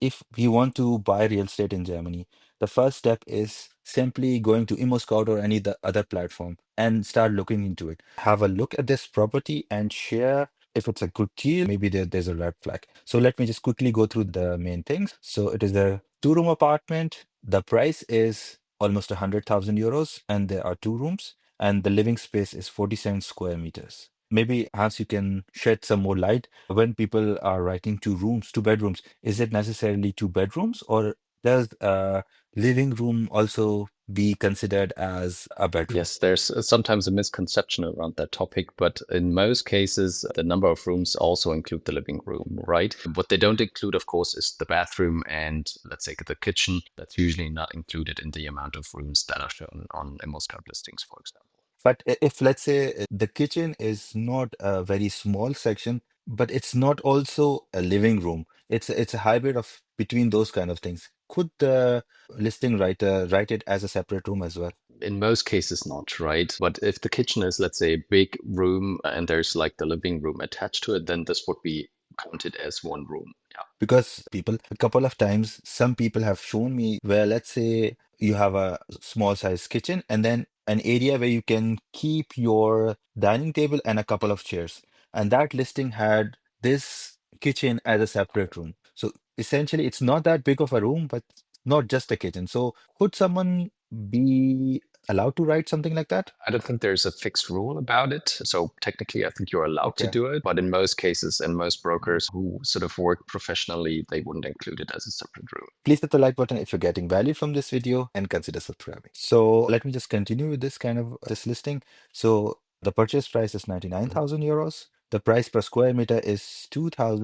if we want to buy real estate in Germany, the first step is simply going to ImmoScout or any the other platform and start looking into it. Have a look at this property and share if it's a good deal. Maybe there's a red flag. So let me just quickly go through the main things. So it is a two-room apartment. The price is almost 100,000 euros, and there are two rooms, and the living space is 47 square meters. Maybe Hans, you can shed some more light when people are writing two rooms, two bedrooms. Is it necessarily two bedrooms, or does a living room also be considered as a bedroom? Yes, there's sometimes a misconception around that topic, but in most cases, the number of rooms also include the living room, right? What they don't include, of course, is the bathroom and let's say the kitchen. That's usually not included in the amount of rooms that are shown on ImmoScout listings, for example. But if let's say the kitchen is not a very small section, but it's not also a living room, it's a hybrid of between those kind of things. Could the listing writer write it as a separate room as well? In most cases, not, right? But if the kitchen is, let's say, a big room and there's like the living room attached to it, then this would be counted as one room. Yeah. Because people, a couple of times, some people have shown me where, let's say, you have a small size kitchen and then an area where you can keep your dining table and a couple of chairs. And that listing had this kitchen as a separate room. So essentially, it's not that big of a room, but not just a kitchen. So could someone be allowed to write something like that? I don't think there's a fixed rule about it. So technically, I think you're allowed to Okay. do it. But in most cases, and most brokers who sort of work professionally, they wouldn't include it as a separate room. Please hit the like button if you're getting value from this video and consider subscribing. So let me just continue with this kind of this listing. So the purchase price is 99,000 euros. The price per square meter is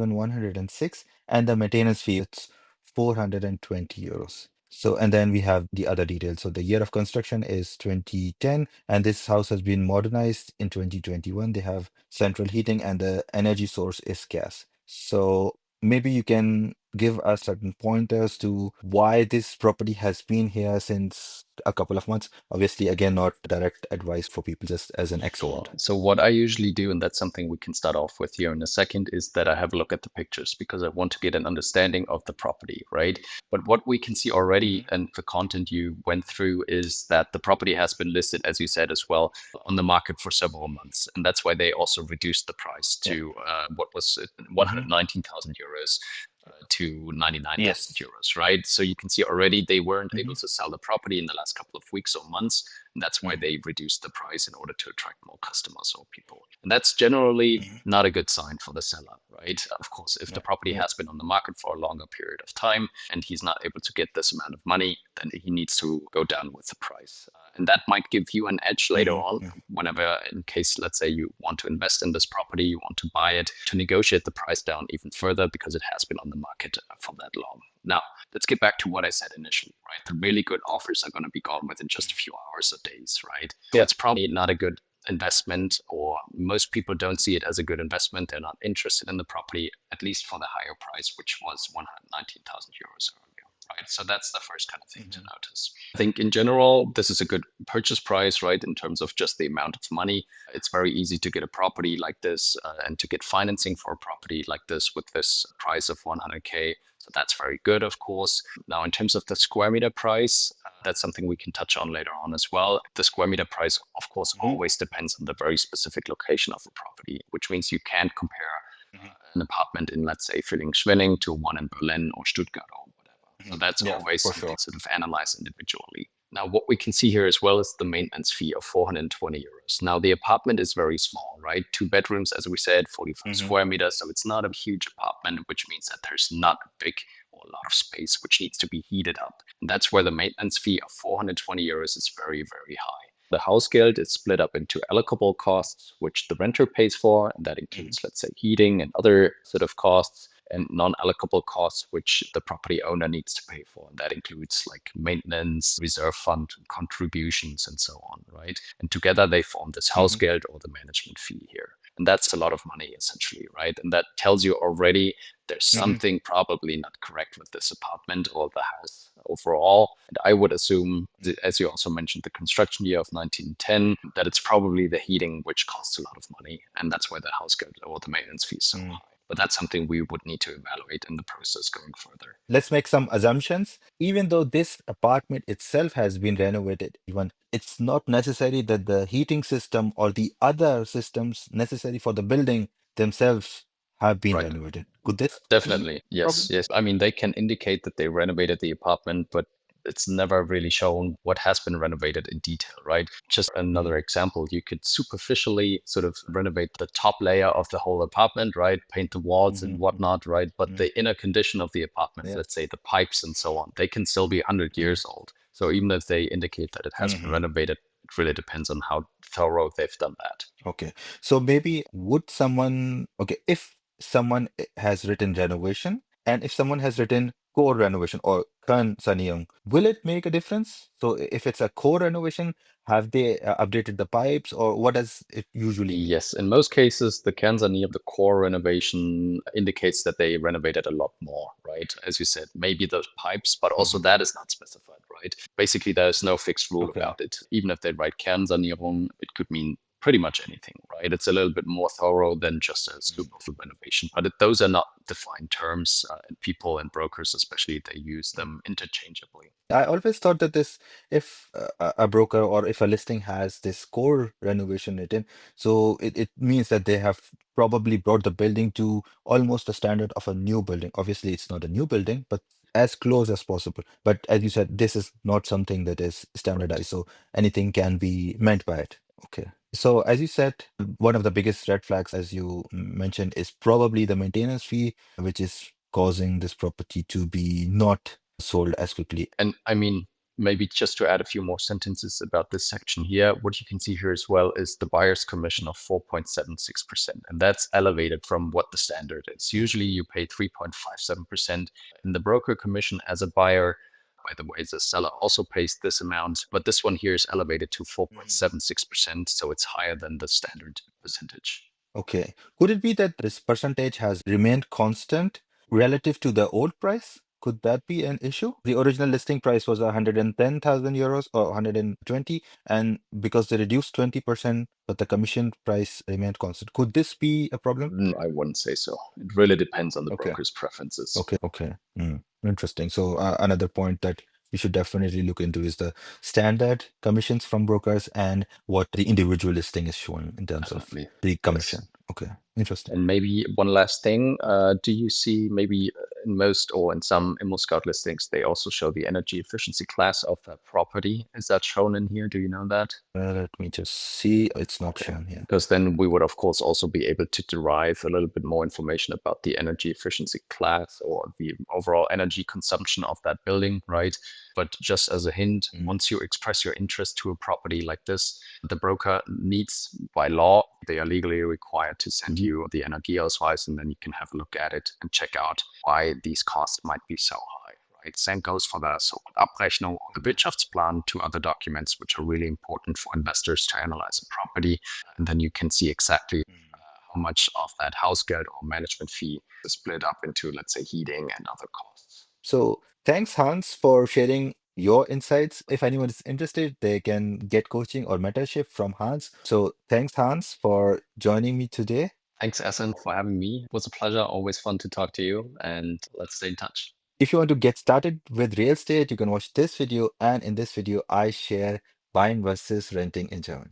2,106 and the maintenance fee is 420 euros. So, and then we have the other details. So the year of construction is 2010 and this house has been modernized in 2021. They have central heating and the energy source is gas. So maybe you can give us certain pointers to why this property has been here since a couple of months. Obviously, again, not direct advice for people, just as an Sure. excellent. So what I usually do, and that's something we can start off with here in a second, is that I have a look at the pictures because I want to get an understanding of the property, right? But what we can see already, Mhm. and the content you went through, is that the property has been listed, as you said as well, on the market for several months, and that's why they also reduced the price Yeah. to what was it, Hmm. 119,000 euros. To 99,000 Yes. euros, right? So you can see already they weren't able Hmm. to sell the property in the last couple of weeks or months. And that's why Hmm. they reduced the price in order to attract more customers or people. And that's generally Hmm. not a good sign for the seller, right? Of course, if the Yeah. property Yeah. has been on the market for a longer period of time and he's not able to get this amount of money, then he needs to go down with the price. And that might give you an edge later Hmm. on, whenever, in case, let's say, you want to invest in this property, you want to buy it, to negotiate the price down even further because it has been on the market for that long. Now, let's get back to what I said initially, right? The really good offers are going to be gone within just a few hours or days, right? So Yeah. it's probably not a good investment, or most people don't see it as a good investment. They're not interested in the property, at least for the higher price, which was 119,000 euros earlier. Right. So that's the first kind of thing to Hmm. notice. I think in general, this is a good purchase price, right? In terms of just the amount of money. It's very easy to get a property like this and to get financing for a property like this with this price of 100K. So that's very good, of course. Now, in terms of the square meter price, that's something we can touch on later on as well. The square meter price, of course, Hmm. always depends on the very specific location of the property, which means you can't compare Hmm. an apartment in, let's say, Villingen-Schwenning to one in Berlin or Stuttgart or whatever. So Hmm. that's Yeah, always for sure. sort of analyzed individually. Now, what we can see here as well is the maintenance fee of 420 euros. Now, the apartment is very small, right? Two bedrooms, as we said, 45 Hmm. square meters. So it's not a huge apartment, which means that there's not a big or a lot of space which needs to be heated up. And that's where the maintenance fee of 420 euros is very, very high. The Hausgeld is split up into allocable costs, which the renter pays for, and that Hmm. includes, let's say, heating and other sort of costs, and non-allocable costs, which the property owner needs to pay for. And that includes like maintenance, reserve fund contributions, and so on, right? And together they form this Hmm. Hausgeld or the management fee here. And that's a lot of money, essentially, right? And that tells you already there's Hmm. something probably not correct with this apartment or the house overall. And I would assume, as you also mentioned, the construction year of 1910, that it's probably the heating which costs a lot of money. And that's why the Hausgeld or the maintenance fee is so Hmm. high. But that's something we would need to evaluate in the process going further. Let's make some assumptions. Even though this apartment itself has been renovated, even it's not necessary that the heating system or the other systems necessary for the building themselves have been Right. renovated. Could this be Definitely. a Yes. problem? Yes. I mean, they can indicate that they renovated the apartment, but it's never really shown what has been renovated in detail, right? Just Mm, another example, you could superficially sort of renovate the top layer of the whole apartment, right? Paint the walls and mhm, whatnot, right? But mm, the inner condition of the apartment, yeah. let's say the pipes and so on, they can still be 100 Mm, years old. So even if they indicate that it has been mhm. renovated, it really depends on how thorough they've done that. Okay. So maybe would someone, okay, if someone has written renovation and if someone has written core renovation or Kern Saniyong, will it make a difference? So if it's a core renovation, have they updated the pipes or what does it usually mean? Yes, in most cases, the Kanzani, the core renovation indicates that they renovated a lot more, right? As you said, maybe those pipes, but also Hmm. that is not specified, right? Basically, there's no fixed rule Okay. about it. Even if they write Kernsanierung, it could mean pretty much anything, right? It's a little bit more thorough than just a Mm. superficial renovation, but those are not defined terms, and people and brokers, especially, they use them interchangeably. I always thought that this, if a broker or if a listing has this core renovation written, so it means that they have probably brought the building to almost the standard of a new building. Obviously, it's not a new building, but as close as possible. But as you said, this is not something that is Right. standardized, so anything can be meant by it. Okay. So as you said, one of the biggest red flags, as you mentioned, is probably the maintenance fee, which is causing this property to be not sold as quickly. And I mean, maybe just to add a few more sentences about this section here, what you can see here as well is the buyer's commission of 4.76%. And that's elevated from what the standard is. Usually you pay 3.57% in the broker commission as a buyer. By the way, the seller also pays this amount, but this one here is elevated to Mhm. 4.76%. So it's higher than the standard percentage. Okay. Could it be that this percentage has remained constant relative to the old price? Could that be an issue? The original listing price was 110,000 euros or 120, and because they reduced 20%, but the commission price remained constant. Could this be a problem? I wouldn't say so. It really depends on the Okay. broker's preferences. Okay. Interesting. So another point that you should definitely look into is the standard commissions from brokers and what the individual listing is showing in terms of Definitely. the Yes. commission. Okay. Interesting. And maybe one last thing, do you see maybe in most or in some ImmoScout listings, they also show the energy efficiency class of that property? Is that shown in here? Do you know that? Let me just see. It's not Okay. shown here. Because then we would, of course, also be able to derive a little bit more information about the energy efficiency class or the overall energy consumption of that building, right? But just as a hint, Mm. once you express your interest to a property like this, the broker needs, by law, they are legally required to send Mhm. you the Energieausweis, and then you can have a look at it and check out why these costs might be so high. Right? Same goes for the so-called Abrechnung or the Wirtschaftsplan, two other documents which are really important for investors to analyze a property. And then you can see exactly how much of that Hausgeld or management fee is split up into, let's say, heating and other costs. So thanks, Hans, for sharing your insights. If anyone is interested, they can get coaching or mentorship from Hans. So thanks, Hans, for joining me today. Thanks, Ahsan, for having me. It was a pleasure. Always fun to talk to you. And let's stay in touch. If you want to get started with real estate, you can watch this video. And in this video, I share buying versus renting in Germany.